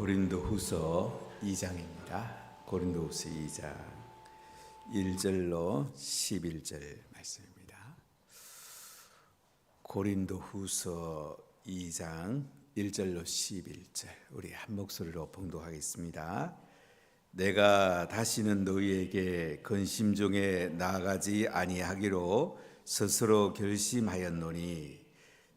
고린도후서 2장입니다. 고린도후서 2장 1절로 11절 말씀입니다. 고린도후서 2장 1절로 11절 우리 한 목소리로 봉독하겠습니다. 내가 다시는 너희에게 근심중에 나아가지 아니하기로 스스로 결심하였노니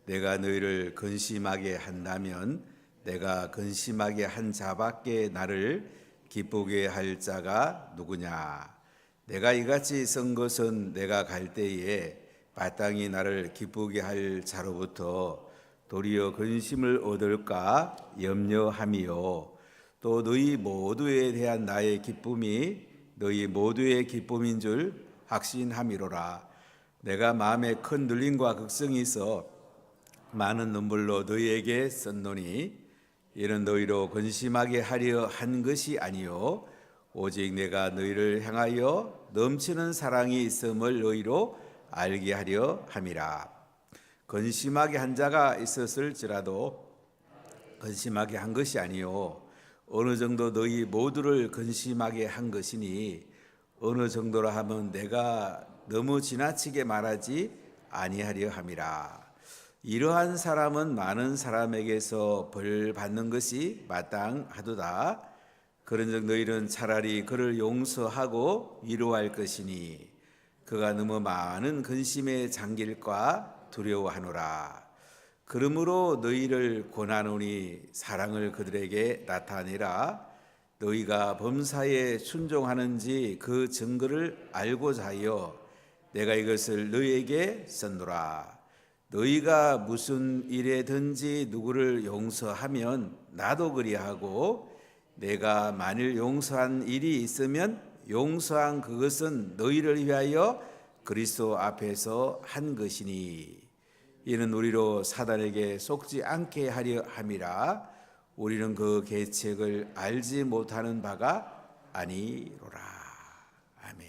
내가 너희를 근심하게 한다면 내가 근심하게 한 자밖에 나를 기쁘게 할 자가 누구냐? 내가 이같이 쓴 것은 내가 갈 때에 마땅히 나를 기쁘게 할 자로부터 도리어 근심을 얻을까 염려함이요. 또 너희 모두에 대한 나의 기쁨이 너희 모두의 기쁨인 줄 확신함이로라. 내가 마음에 큰 눌림과 극성이 있어 많은 눈물로 너희에게 썼노니 이는 너희로 근심하게 하려 한 것이 아니요 오직 내가 너희를 향하여 넘치는 사랑이 있음을 너희로 알게 하려 함이라. 근심하게 한 자가 있었을지라도 근심하게 한 것이 아니요 어느 정도 너희 모두를 근심하게 한 것이니 어느 정도라 하면 내가 너무 지나치게 말하지 아니하려 함이라. 이러한 사람은 많은 사람에게서 벌 받는 것이 마땅하도다. 그런즉 너희는 차라리 그를 용서하고 위로할 것이니 그가 너무 많은 근심에 잠길까 두려워하노라. 그러므로 너희를 권하노니 사랑을 그들에게 나타내라. 너희가 범사에 순종하는지 그 증거를 알고자 하여 내가 이것을 너희에게 썼노라. 너희가 무슨 일에든지 누구를 용서하면 나도 그리하고 내가 만일 용서한 일이 있으면 용서한 그것은 너희를 위하여 그리스도 앞에서 한 것이니 이는 우리로 사단에게 속지 않게 하려 함이라. 우리는 그 계책을 알지 못하는 바가 아니로라. 아멘.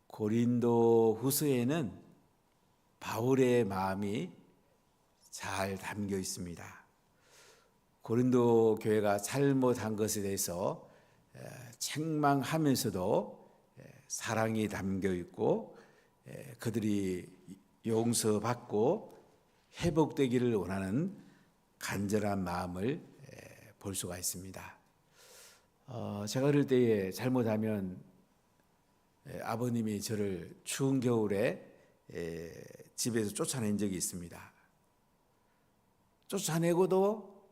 고린도 후서에는 바울의 마음이 잘 담겨 있습니다. 고린도 교회가 잘못한 것에 대해서 책망하면서도 사랑이 담겨 있고 그들이 용서받고 회복되기를 원하는 간절한 마음을 볼 수가 있습니다. 제가 어릴 때에 잘못하면 아버님이 저를 추운 겨울에 집에서 쫓아낸 적이 있습니다. 쫓아내고도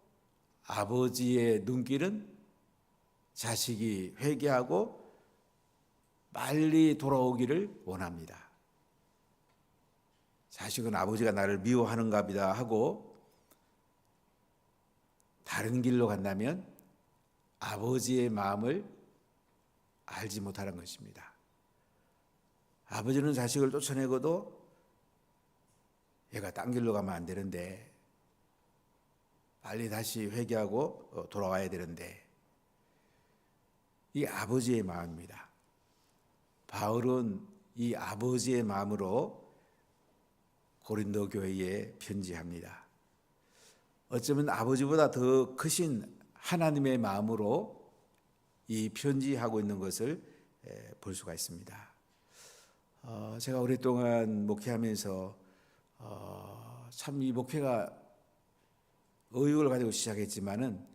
아버지의 눈길은 자식이 회개하고 빨리 돌아오기를 원합니다. 자식은 아버지가 나를 미워하는가 보다 하고 다른 길로 간다면 아버지의 마음을 알지 못하는 것입니다. 아버지는 자식을 쫓아내고도 얘가 딴 길로 가면 안 되는데 빨리 다시 회개하고 돌아와야 되는데 이 아버지의 마음입니다. 바울은 이 아버지의 마음으로 고린도 교회에 편지합니다. 어쩌면 아버지보다 더 크신 하나님의 마음으로 이 편지하고 있는 것을 볼 수가 있습니다. 제가 오랫동안 목회하면서 참 이 목회가 의욕을 가지고 시작했지만은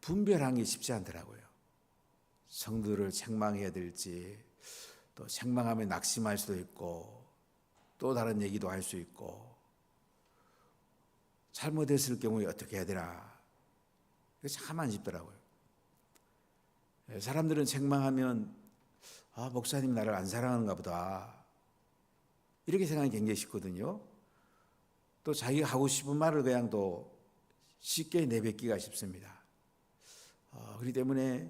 분별하는 게 쉽지 않더라고요. 성도를 책망해야 될지 또 책망하면 낙심할 수도 있고 또 다른 얘기도 할 수 있고 잘못했을 경우에 어떻게 해야 되나 참 안 쉽더라고요. 사람들은 책망하면 목사님 나를 안 사랑하는가 보다 이렇게 생각이 굉장히 쉽거든요. 또 자기가 하고 싶은 말을 그냥 또 쉽게 내뱉기가 쉽습니다. 그렇기 때문에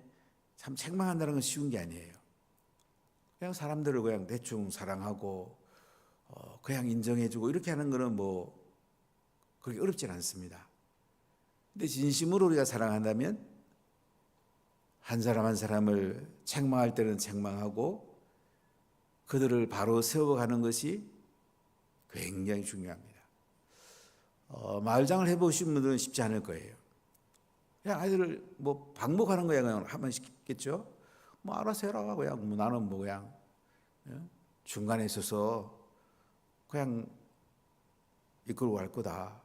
참 책망한다는 건 쉬운 게 아니에요. 그냥 사람들을 그냥 대충 사랑하고 그냥 인정해주고 이렇게 하는 거는 뭐 그렇게 어렵진 않습니다. 근데 진심으로 우리가 사랑한다면 한 사람 한 사람을 책망할 때는 책망하고 그들을 바로 세워가는 것이 굉장히 중요합니다. 마을장을 해보신 분들은 쉽지 않을 거예요. 그냥 아이들을 뭐 방목하는 거야 그냥 하면 싶겠죠. 뭐 알아서 해라 그냥 뭐 나는 뭐 그냥 중간에 있어서 그냥 이끌고 갈 거다.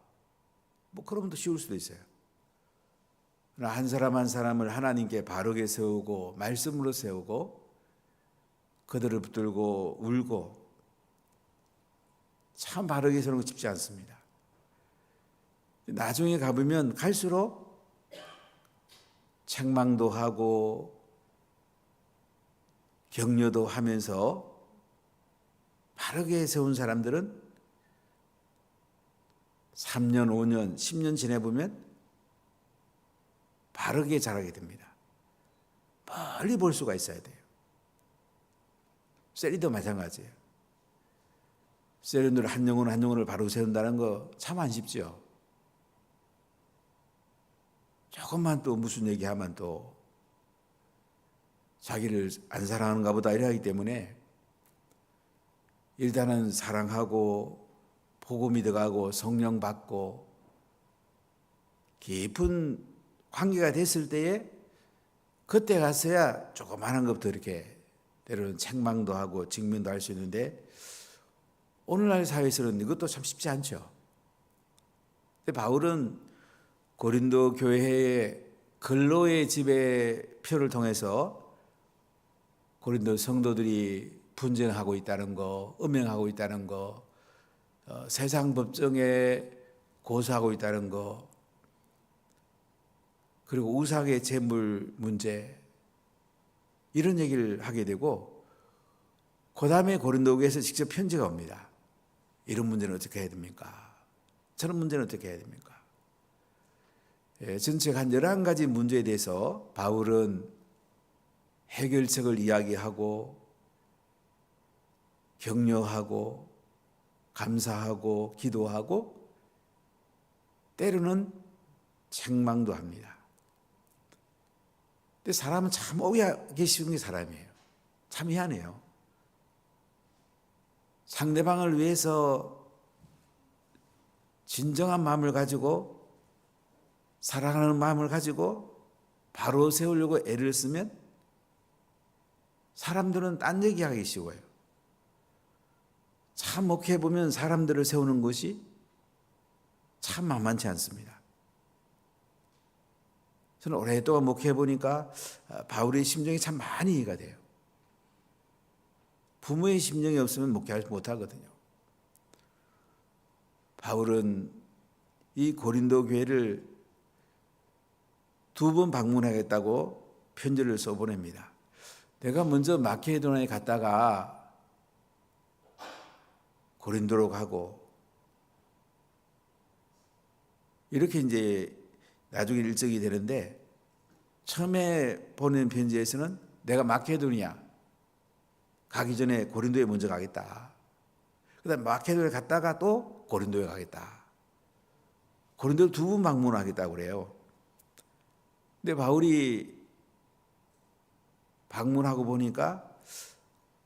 뭐 그러면 더 쉬울 수도 있어요. 한 사람 한 사람을 하나님께 바르게 세우고 말씀으로 세우고 그들을 붙들고 울고 참 바르게 세우는 거 쉽지 않습니다. 나중에 가보면 갈수록 책망도 하고 격려도 하면서 바르게 세운 사람들은 3년, 5년, 10년 지내보면 바르게 자라게 됩니다. 멀리 볼 수가 있어야 돼요. 세리도 마찬가지예요. 세리들 한 영혼 한 영혼을 바로 세운다는 거 참 안 쉽죠. 조금만 또 무슨 얘기하면 또 자기를 안 사랑하는가 보다 이래 하기 때문에 일단은 사랑하고 복음 믿어가고 성령 받고 깊은 관계가 됐을 때에 그때 가서야 조그마한 것부터 이렇게 때로는 책망도 하고 직면도 할 수 있는데 오늘날 사회에서는 이것도 참 쉽지 않죠. 근데 바울은 고린도 교회의 근로의 지배표를 통해서 고린도 성도들이 분쟁하고 있다는 거, 음행하고 있다는 거, 세상 법정에 고소하고 있다는 거, 그리고 우상의 재물 문제 이런 얘기를 하게 되고 그 다음에 고린도 교회에서 직접 편지가 옵니다. 이런 문제는 어떻게 해야 됩니까? 저런 문제는 어떻게 해야 됩니까? 전체가 한 11가지 문제에 대해서 바울은 해결책을 이야기하고 격려하고 감사하고 기도하고 때로는 책망도 합니다. 근데 사람은 참 오해하기 쉬운 게 사람이에요. 참 희한해요. 상대방을 위해서 진정한 마음을 가지고 사랑하는 마음을 가지고 바로 세우려고 애를 쓰면 사람들은 딴 얘기하기 쉬워요. 참 목회해보면 사람들을 세우는 것이 참 만만치 않습니다. 저는 오랫동안 목회해보니까 바울의 심정이 참 많이 이해가 돼요. 부모의 심정이 없으면 목회하지 못하거든요. 바울은 이 고린도 교회를 2번 방문하겠다고 편지를 써보냅니다. 내가 먼저 마케도니아에 갔다가 고린도로 가고 이렇게 이제 나중에 일정이 되는데 처음에 보낸 편지에서는 내가 마케도니아 가기 전에 고린도에 먼저 가겠다. 그다음에 마케도니아에 갔다가 또 고린도에 가겠다. 고린도를 2번 방문하겠다고 그래요. 근데 바울이 방문하고 보니까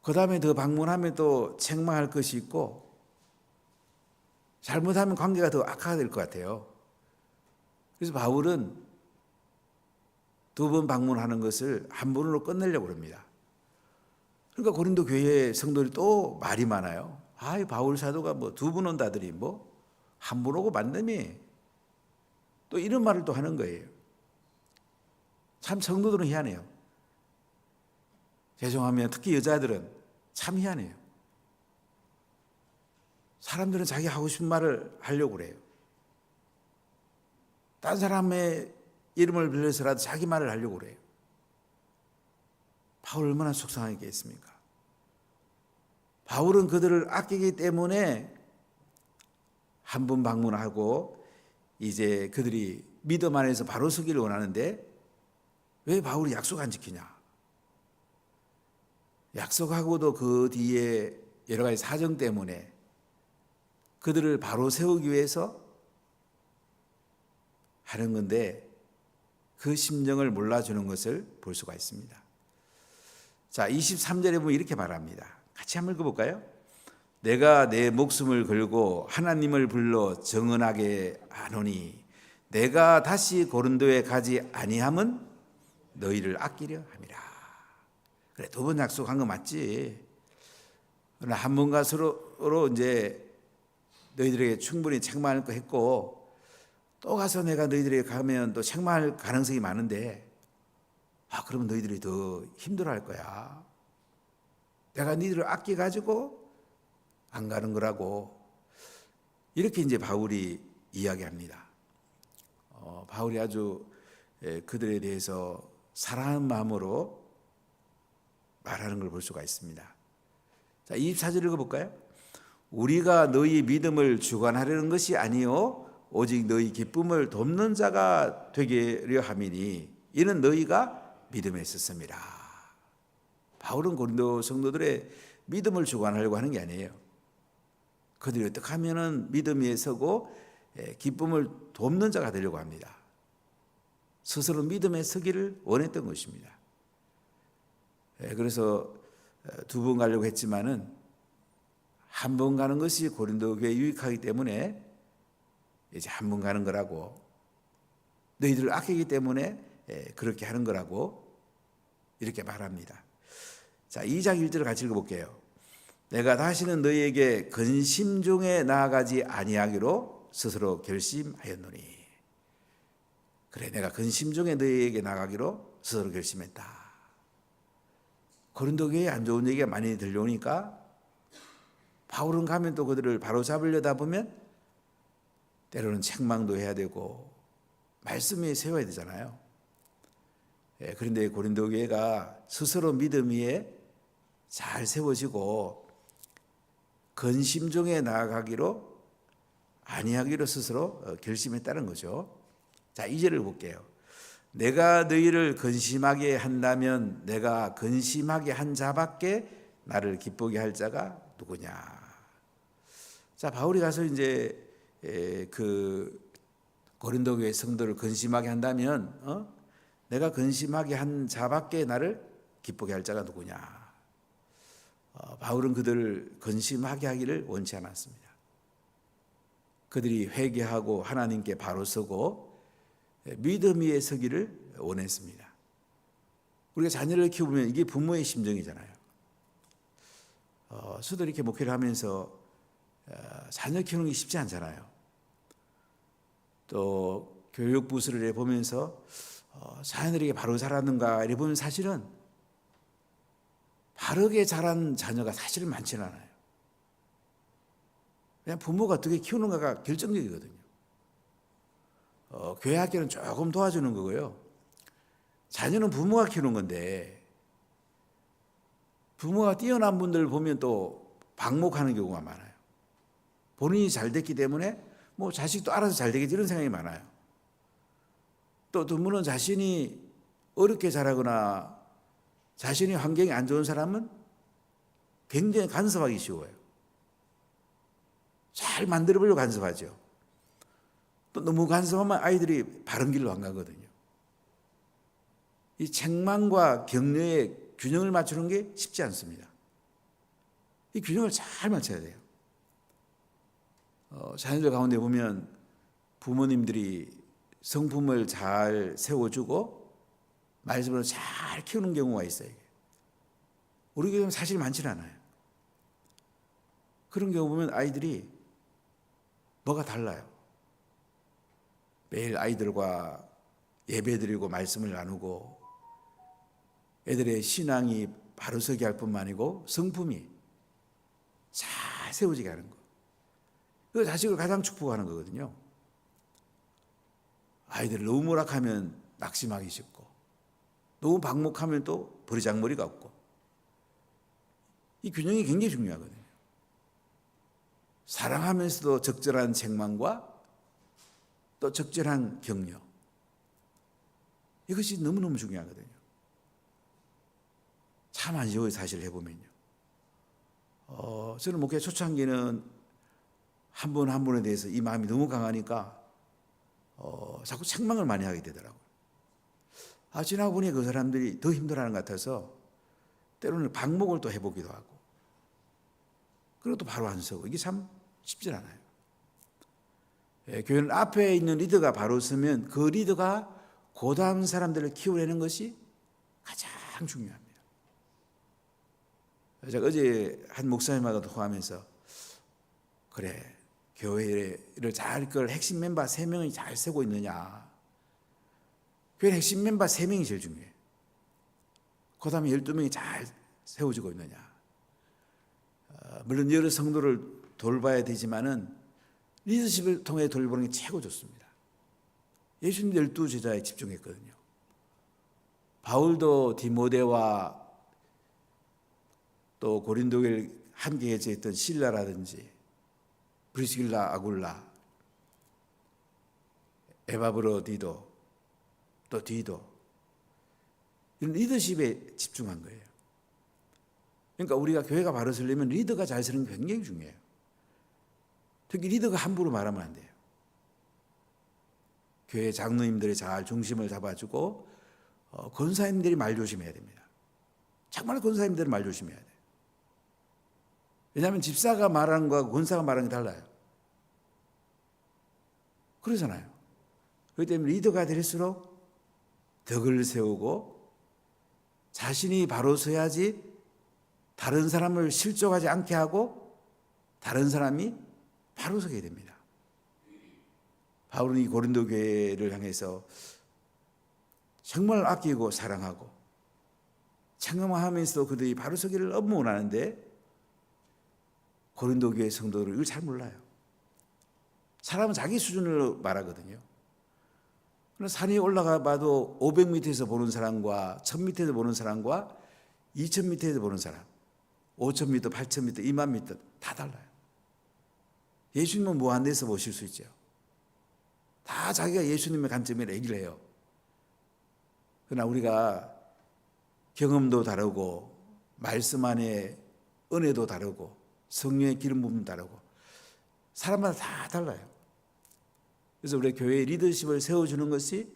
그 다음에 더 방문하면 또 책망할 것이 있고 잘못하면 관계가 더 악화될 것 같아요. 그래서 바울은 2번 방문하는 것을 한 번으로 끝내려고 합니다. 그러니까 고린도 교회 성도들이 또 말이 많아요. 아, 바울 사도가 뭐 2번 온다더니 뭐 한 번 오고 만남이 또 이런 말을 또 하는 거예요. 참 성도들은 희한해요. 죄송하면 특히 여자들은 참 희한해요. 사람들은 자기 하고 싶은 말을 하려고 그래요. 딴 사람의 이름을 빌려서라도 자기 말을 하려고 그래요. 바울 얼마나 속상하겠습니까? 바울은 그들을 아끼기 때문에 한 번 방문하고 이제 그들이 믿음 안에서 바로 서기를 원하는데 왜 바울이 약속 안 지키냐? 약속하고도 그 뒤에 여러 가지 사정 때문에 그들을 바로 세우기 위해서 하는 건데 그 심정을 몰라주는 것을 볼 수가 있습니다. 자, 23절에 보면 이렇게 말합니다. 같이 한번 읽어볼까요? 내가 내 목숨을 걸고 하나님을 불러 정언하게 하노니 내가 다시 고린도에 가지 아니함은 너희를 아끼려 함이라. 그래, 두 번 약속한 거 맞지? 그러나 한 번 가서로 이제 너희들에게 충분히 책망할 거 했고, 또 가서 내가 너희들에게 가면 또 책망할 가능성이 많은데, 그러면 너희들이 더 힘들어할 거야. 내가 너희들을 아껴가지고 안 가는 거라고. 이렇게 이제 바울이 이야기합니다. 바울이 아주 그들에 대해서 사랑하는 마음으로 말하는 걸 볼 수가 있습니다. 자, 24절 읽어볼까요? 우리가 너희 믿음을 주관하려는 것이 아니요 오직 너희 기쁨을 돕는 자가 되게려 함이니 이는 너희가 믿음에 있었습니다. 바울은 고린도 성도들의 믿음을 주관하려고 하는 게 아니에요. 그들이 어떻게 하면은 믿음 위에 서고 기쁨을 돕는 자가 되려고 합니다. 스스로 믿음에 서기를 원했던 것입니다. 그래서 두 번 가려고 했지만은 한 번 가는 것이 고린도 교회에 유익하기 때문에 이제 한 번 가는 거라고, 너희들을 아끼기 때문에 그렇게 하는 거라고 이렇게 말합니다. 자, 2장 1절을 같이 읽어볼게요. 내가 다시는 너희에게 근심 중에 나아가지 아니하기로 스스로 결심하였노니. 그래, 내가 근심 중에 너희에게 나가기로 스스로 결심했다. 고린도 교회에 안 좋은 얘기가 많이 들려오니까 바울은 가면 또 그들을 바로 잡으려다 보면 때로는 책망도 해야 되고 말씀 위에 세워야 되잖아요. 그런데 고린도 교회가 스스로 믿음 위에 잘 세워지고 근심 중에 나아가기로 아니하기로 스스로 결심했다는 거죠. 자, 2절을 볼게요. 내가 너희를 근심하게 한다면 내가 근심하게 한 자밖에 나를 기쁘게 할 자가 누구냐. 자, 바울이 가서 이제 그 고린도 교회 성도를 근심하게 한다면 내가 근심하게 한 자밖에 나를 기쁘게 할 자가 누구냐. 바울은 그들을 근심하게 하기를 원치 않았습니다. 그들이 회개하고 하나님께 바로 서고 믿음 위에 서기를 원했습니다. 우리가 자녀를 키우면 이게 부모의 심정이잖아요. 저도 이렇게 목회를 하면서 자녀 키우는 게 쉽지 않잖아요. 또 교육 부서를 해보면서 자녀들에게 바로 자랐는가 이래 보면 사실은 바르게 자란 자녀가 사실은 많지는 않아요. 그냥 부모가 어떻게 키우는가가 결정적이거든요. 교회 학교는 조금 도와주는 거고요. 자녀는 부모가 키우는 건데 부모가 뛰어난 분들 보면 또 방목하는 경우가 많아요. 본인이 잘 됐기 때문에 뭐 자식도 알아서 잘 되겠지 이런 생각이 많아요. 또 드문은 자신이 어렵게 자라거나 자신이 환경이 안 좋은 사람은 굉장히 간섭하기 쉬워요. 잘 만들어보려고 간섭하죠. 또 너무 간섭하면 아이들이 바른 길로 안 가거든요. 이 책망과 격려의 균형을 맞추는 게 쉽지 않습니다. 이 균형을 잘 맞춰야 돼요. 자녀들 가운데 보면 부모님들이 성품을 잘 세워주고 말씀으로 잘 키우는 경우가 있어요. 우리 교회는 사실 많지는 않아요. 그런 경우 보면 아이들이 뭐가 달라요. 매일 아이들과 예배드리고 말씀을 나누고 애들의 신앙이 바로 서게 할 뿐만 아니고 성품이 잘 세워지게 하는 거. 그 자식을 가장 축복하는 거거든요. 아이들을 너무 모락하면 낙심하기 쉽고 너무 방목하면 또 버리장머리가 없고 이 균형이 굉장히 중요하거든요. 사랑하면서도 적절한 책망과 또 적절한 격려. 이것이 너무너무 중요하거든요. 참 안 쉬워요, 사실 해보면요. 저는 목회 초창기는 한 분 한 분에 대해서 이 마음이 너무 강하니까 자꾸 책망을 많이 하게 되더라고요. 지나고 보니 그 사람들이 더 힘들어하는 것 같아서 때로는 방목을 또 해보기도 하고 그리고 또 바로 안 서고 이게 참 쉽지 않아요. 교회는 앞에 있는 리더가 바로 서면 그 리더가 그 다음 사람들을 키워내는 것이 가장 중요합니다. 제가 어제 한 목사님하고 통화하면서 그래, 교회를 잘 그걸 핵심 멤버 3명이 잘 세고 있느냐. 교회 핵심 멤버 3명이 제일 중요해요. 그 다음에 12명이 잘 세워지고 있느냐. 물론 여러 성도를 돌봐야 되지만은 리더십을 통해 돌보는 게 최고 좋습니다. 예수님 12제자에 집중했거든요. 바울도 디모데와 또 고린도교를 함께 개최했던 실라라든지 브리스길라, 아굴라, 에바브로디도 또 디도 이런 리더십에 집중한 거예요. 그러니까 우리가 교회가 바로 서려면 리더가 잘 서는 게 굉장히 중요해요. 특히 리더가 함부로 말하면 안 돼요. 교회 장로님들이 잘 중심을 잡아주고 권사님들이 말 조심해야 됩니다. 정말 권사님들은 말 조심해야 돼요. 왜냐하면 집사가 말하는 거하고 권사가 말하는 게 달라요. 그러잖아요. 그렇기 때문에 리더가 될수록 덕을 세우고 자신이 바로 서야지 다른 사람을 실족하지 않게 하고 다른 사람이 바로 서게 됩니다. 바울은 이 고린도 교회를 향해서 정말 아끼고 사랑하고 청렴하면서도 그들이 바로 서기를 너무 원하는데 고린도 교회 성도들은 이걸 잘 몰라요. 사람은 자기 수준으로 말하거든요. 산에 올라가 봐도 500m에서 보는 사람과 1000m에서 보는 사람과 2000m에서 보는 사람, 5000m, 8000m, 20000m 다 달라요. 예수님은 무한대에서 보실 수 있죠. 다 자기가 예수님의 관점으로 얘기를 해요. 그러나 우리가 경험도 다르고 말씀 안에 은혜도 다르고 성령의 기름 부음도 다르고 사람마다 다 달라요. 그래서 우리 교회의 리더십을 세워주는 것이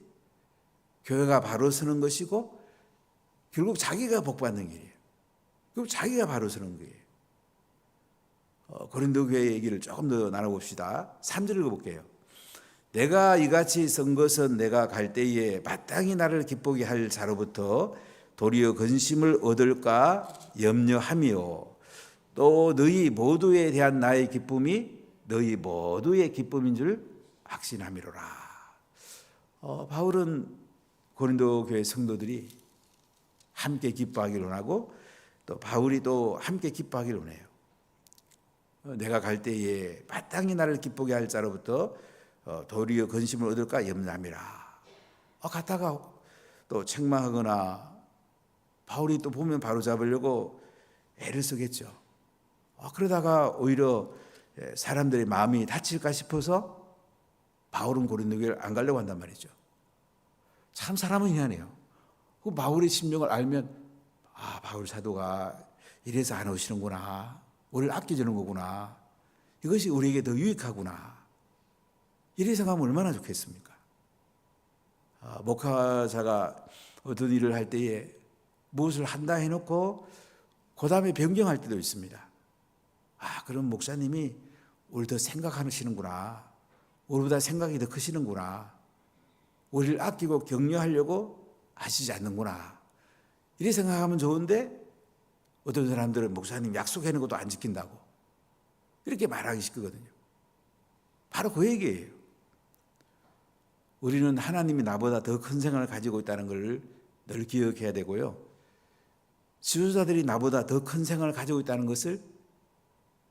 교회가 바로 서는 것이고 결국 자기가 복받는 길이에요. 결국 자기가 바로 서는 거예요. 고린도 교회 얘기를 조금 더 나눠봅시다. 3절 읽어볼게요. 내가 이같이 쓴 것은 내가 갈 때에 마땅히 나를 기쁘게 할 자로부터 도리어 근심을 얻을까 염려하며 또 너희 모두에 대한 나의 기쁨이 너희 모두의 기쁨인 줄 확신함이로라. 바울은 고린도 교회 성도들이 함께 기뻐하기를 원하고 또 바울이 또 함께 기뻐하기를 원해요. 내가 갈 때에 마땅히 나를 기쁘게 할 자로부터 도리어 근심을 얻을까 염려함이라. 갔다가 또 책망하거나 바울이 또 보면 바로 잡으려고 애를 쓰겠죠. 그러다가 오히려 사람들의 마음이 다칠까 싶어서 바울은 고린도 교회를 안 가려고 한단 말이죠. 참 사람은 희한해요. 그 바울의 심정을 알면 바울 사도가 이래서 안 오시는구나. 우리를 아껴주는 거구나. 이것이 우리에게 더 유익하구나. 이래 생각하면 얼마나 좋겠습니까? 목회자가 어떤 일을 할 때에 무엇을 한다 해놓고 그 다음에 변경할 때도 있습니다. 그럼 목사님이 우리 더 생각하시는구나. 우리보다 생각이 더 크시는구나. 우리를 아끼고 격려하려고 하시지 않는구나. 이렇게 생각하면 좋은데 어떤 사람들은 목사님 약속해놓은 것도 안 지킨다고 이렇게 말하기 쉽거든요. 바로 그 얘기예요. 우리는 하나님이 나보다 더 큰 생각을 가지고 있다는 걸 늘 기억해야 되고요. 지도자들이 나보다 더 큰 생각을 가지고 있다는 것을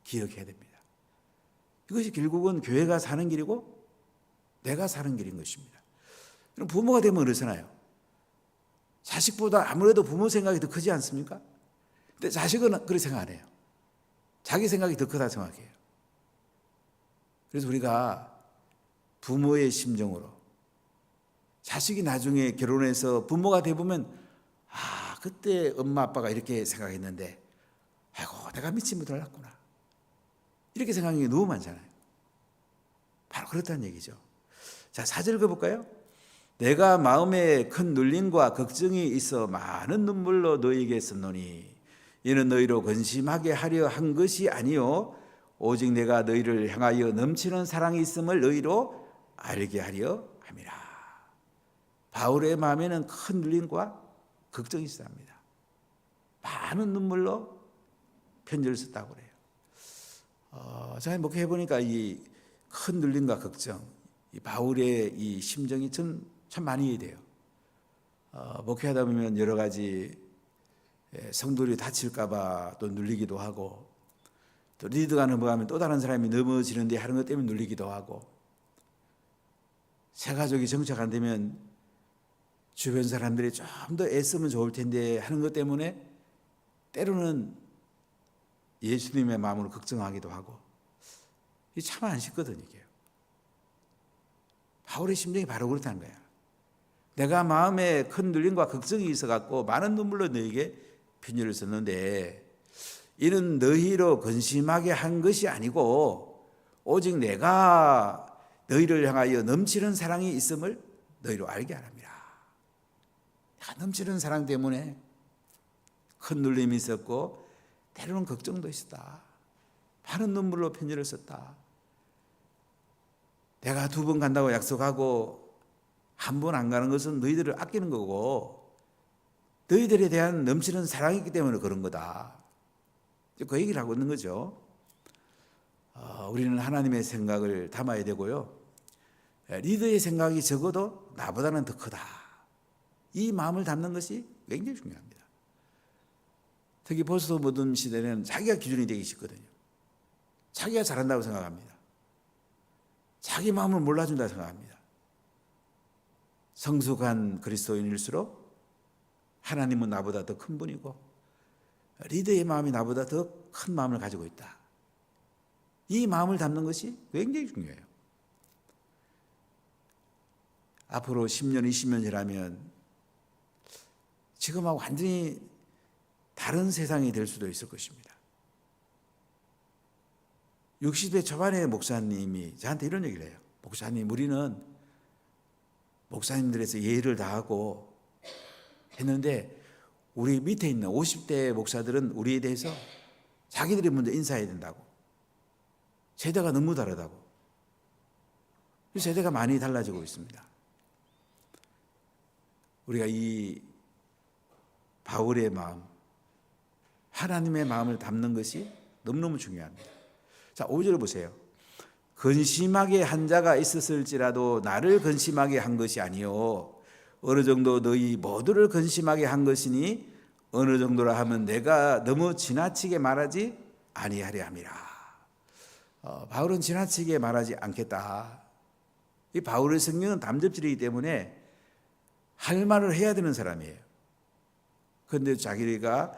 기억해야 됩니다. 이것이 결국은 교회가 사는 길이고 내가 사는 길인 것입니다. 부모가 되면 그러잖아요. 자식보다 아무래도 부모 생각이 더 크지 않습니까? 근데 자식은 그렇게 생각 안 해요. 자기 생각이 더 크다 생각해요. 그래서 우리가 부모의 심정으로 자식이 나중에 결혼해서 부모가 되보면 그때 엄마 아빠가 이렇게 생각했는데 아이고 내가 미치 못할랐구나 이렇게 생각하는 게 너무 많잖아요. 바로 그렇다는 얘기죠. 자, 4절 읽어볼까요? 내가 마음에 큰 눌림과 걱정이 있어 많은 눈물로 너희에게 썼노니 이는 너희로 근심하게 하려 한 것이 아니요 오직 내가 너희를 향하여 넘치는 사랑이 있음을 너희로 알게 하려 함이라. 바울의 마음에는 큰 눌림과 걱정이 있었답니다. 많은 눈물로 편지를 썼다고 그래요. 제가 목회해 보니까 이 큰 눌림과 걱정, 이 바울의 이 심정이 참 많이 이해돼요. 목회하다 보면 여러 가지 성도들이 다칠까봐 또 눌리기도 하고, 또 리드가 넘어가면 또 다른 사람이 넘어지는데 하는 것 때문에 눌리기도 하고, 새 가족이 정착 안 되면 주변 사람들이 좀 더 애쓰면 좋을 텐데 하는 것 때문에 때로는 예수님의 마음으로 걱정하기도 하고, 이게 참 안 쉽거든요. 이게. 바울의 심정이 바로 그렇다는 거야. 내가 마음에 큰 눌림과 걱정이 있어갖고 많은 눈물로 너에게 편지를 썼는데, 이는 너희로 근심하게 한 것이 아니고 오직 내가 너희를 향하여 넘치는 사랑이 있음을 너희로 알게 하랍니다. 내가 넘치는 사랑 때문에 큰 눌림이 있었고 때로는 걱정도 있었다. 많은 눈물로 편지를 썼다. 내가 2번 간다고 약속하고 한 번 안 가는 것은 너희들을 아끼는 거고 너희들에 대한 넘치는 사랑이 있기 때문에 그런 거다. 그 얘기를 하고 있는 거죠. 우리는 하나님의 생각을 담아야 되고요. 리더의 생각이 적어도 나보다는 더 크다. 이 마음을 담는 것이 굉장히 중요합니다. 특히 포스트 모던 시대는 자기가 기준이 되기 쉽거든요. 자기가 잘한다고 생각합니다. 자기 마음을 몰라준다고 생각합니다. 성숙한 그리스도인일수록 하나님은 나보다 더 큰 분이고 리더의 마음이 나보다 더 큰 마음을 가지고 있다. 이 마음을 담는 것이 굉장히 중요해요. 앞으로 10년, 20년 지나면 지금하고 완전히 다른 세상이 될 수도 있을 것입니다. 60대 초반의 목사님이 저한테 이런 얘기를 해요. 목사님, 우리는 목사님들에서 예의를 다하고 했는데 우리 밑에 있는 50대 목사들은 우리에 대해서 자기들이 먼저 인사해야 된다고. 세대가 너무 다르다고. 세대가 많이 달라지고 있습니다. 우리가 이 바울의 마음, 하나님의 마음을 담는 것이 너무너무 중요합니다. 자, 5절 보세요. 근심하게 한 자가 있었을지라도 나를 근심하게 한 것이 아니요 어느 정도 너희 모두를 근심하게 한 것이니 어느 정도라 하면 내가 너무 지나치게 말하지 아니하려 함이라. 바울은 지나치게 말하지 않겠다. 이 바울의 성경은 담접질이기 때문에 할 말을 해야 되는 사람이에요. 그런데 자기가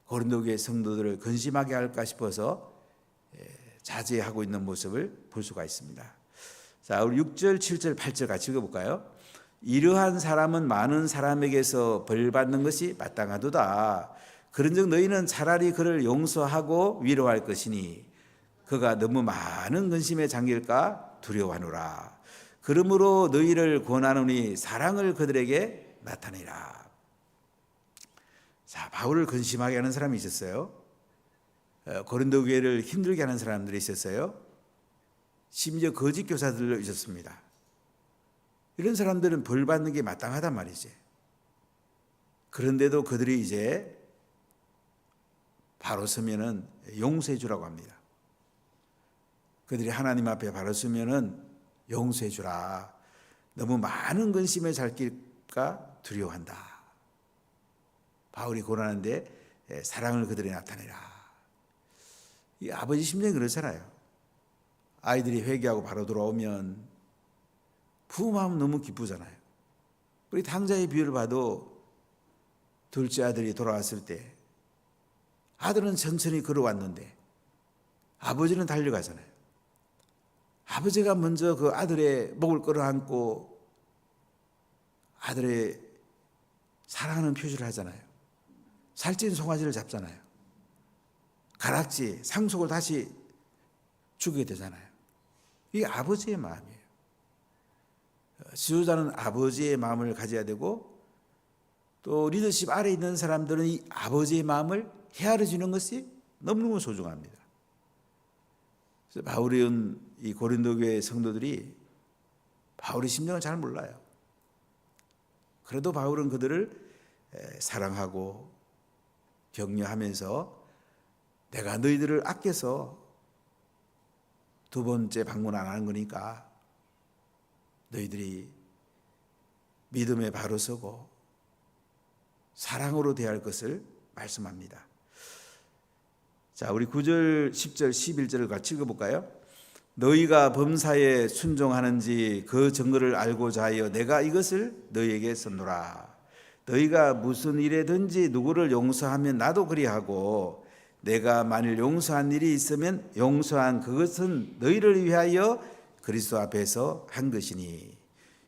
고린도 교회 성도들을 근심하게 할까 싶어서 자제하고 있는 모습을 볼 수가 있습니다. 자, 우리 6절, 7절, 8절 같이 읽어볼까요? 이러한 사람은 많은 사람에게서 벌 받는 것이 마땅하도다. 그런즉 너희는 차라리 그를 용서하고 위로할 것이니 그가 너무 많은 근심에 잠길까 두려워하노라. 그러므로 너희를 권하노니 사랑을 그들에게 나타내라. 자, 바울을 근심하게 하는 사람이 있었어요. 고린도 교회를 힘들게 하는 사람들이 있었어요. 심지어 거짓 교사들도 있었습니다. 이런 사람들은 벌 받는 게 마땅하단 말이지. 그런데도 그들이 이제 바로 서면은 용서해 주라고 합니다. 그들이 하나님 앞에 바로 서면은 용서해 주라. 너무 많은 근심에 잠길까 두려워한다. 바울이 고난하는데 사랑을 그들에 나타내라. 이 아버지 심정이 그렇잖아요. 아이들이 회개하고 바로 돌아오면 부모 마음은 너무 기쁘잖아요. 우리 당자의 비유를 봐도 둘째 아들이 돌아왔을 때 아들은 천천히 걸어왔는데 아버지는 달려가잖아요. 아버지가 먼저 그 아들의 목을 끌어안고 아들의 사랑하는 표시를 하잖아요. 살찐 송아지를 잡잖아요. 가락지, 상속을 다시 주게 되잖아요. 이게 아버지의 마음이에요. 지도자는 아버지의 마음을 가져야 되고 또 리더십 아래에 있는 사람들은 이 아버지의 마음을 헤아려 주는 것이 너무너무 소중합니다. 그래서 바울이 온 이 고린도 교회 성도들이 바울의 심정을 잘 몰라요. 그래도 바울은 그들을 사랑하고 격려하면서 내가 너희들을 아껴서 두 번째 방문 안 하는 거니까 너희들이 믿음에 바로 서고 사랑으로 대할 것을 말씀합니다. 자, 우리 9절, 10절, 11절을 같이 읽어볼까요? 너희가 범사에 순종하는지 그 증거를 알고자 하여 내가 이것을 너희에게 썼노라. 너희가 무슨 일에든지 누구를 용서하면 나도 그리하고 내가 만일 용서한 일이 있으면 용서한 그것은 너희를 위하여 그리스도 앞에서 한 것이니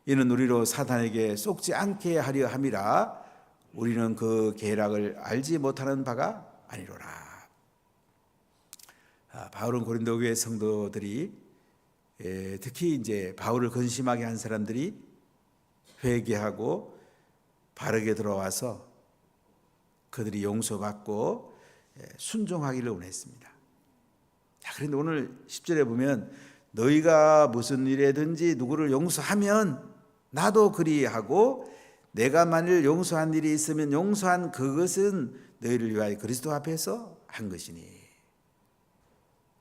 이는 우리로 사단에게 속지 않게 하려 함이라. 우리는 그 계략을 알지 못하는 바가 아니로라. 바울은 고린도 교회 성도들이 특히 이제 바울을 근심하게 한 사람들이 회개하고 바르게 들어와서 그들이 용서받고 순종하기를 원했습니다. 자, 그런데 오늘 10절에 보면 너희가 무슨 일에든지 누구를 용서하면 나도 그리하고 내가 만일 용서한 일이 있으면 용서한 그것은 너희를 위하여 그리스도 앞에서 한 것이니.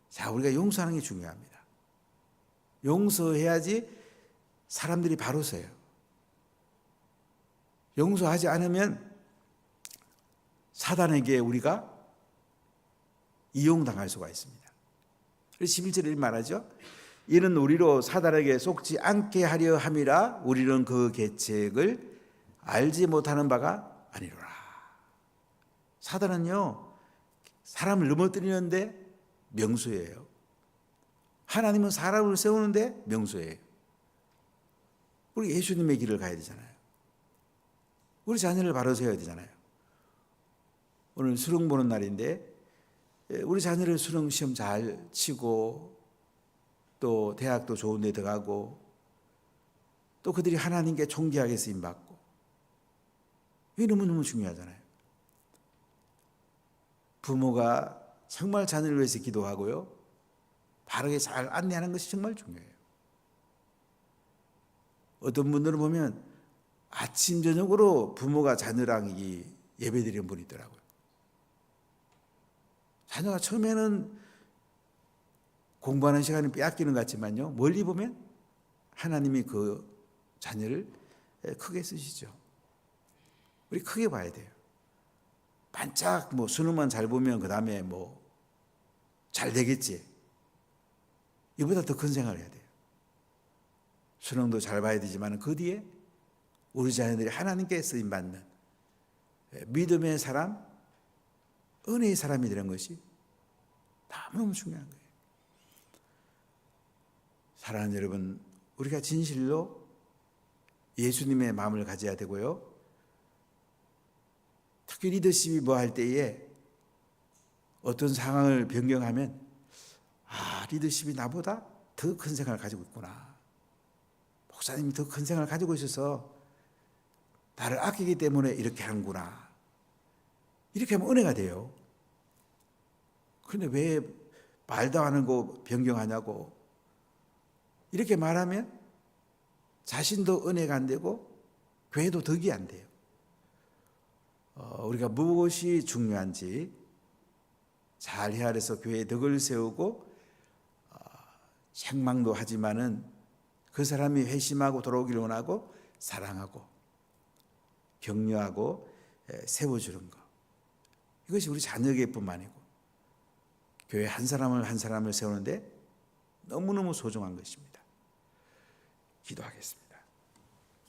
자, 우리가 용서하는 게 중요합니다. 용서해야지 사람들이 바로 서요. 용서하지 않으면 사단에게 우리가 이용당할 수가 있습니다. 11절에 말하죠. 이는 우리로 사단에게 속지 않게 하려 함이라. 우리는 그 계책을 알지 못하는 바가 아니로라. 사단은요, 사람을 넘어뜨리는데 명수예요. 하나님은 사람을 세우는데 명수예요. 우리 예수님의 길을 가야 되잖아요. 우리 자녀를 바로 세워야 되잖아요. 오늘 수능 보는 날인데 우리 자녀를 수능 시험 잘 치고 또 대학도 좋은 데 들어가고 또 그들이 하나님께 존귀하게 쓰임받고, 이게 너무너무 중요하잖아요. 부모가 정말 자녀를 위해서 기도하고요, 바르게 잘 안내하는 것이 정말 중요해요. 어떤 분들은 보면 아침 저녁으로 부모가 자녀랑 예배드리는 분이 있더라고요. 자녀가 처음에는 공부하는 시간을 빼앗기는 것 같지만요, 멀리 보면 하나님이 그 자녀를 크게 쓰시죠. 우리 크게 봐야 돼요. 반짝 수능만 잘 보면 그 다음에 잘 되겠지. 이보다 더 큰 생각을 해야 돼요. 수능도 잘 봐야 되지만 그 뒤에 우리 자녀들이 하나님께 쓰임받는 믿음의 사람, 은혜의 사람이 되는 것이 너무너무 중요한 거예요. 사랑하는 여러분, 우리가 진실로 예수님의 마음을 가져야 되고요, 특히 리더십이 할 때에 어떤 상황을 변경하면 리더십이 나보다 더 큰 생각을 가지고 있구나, 목사님이 더 큰 생각을 가지고 있어서 나를 아끼기 때문에 이렇게 하는구나, 이렇게 하면 은혜가 돼요. 그런데 왜 말도 안 하고 변경하냐고, 이렇게 말하면 자신도 은혜가 안 되고 교회도 덕이 안 돼요. 우리가 무엇이 중요한지 잘 헤아려서 교회에 덕을 세우고 책망도 하지만은 그 사람이 회심하고 돌아오기를 원하고 사랑하고 격려하고 세워주는 것, 이것이 우리 자녀에게뿐만 아니고 교회 한 사람을 세우는데 너무너무 소중한 것입니다. 기도하겠습니다.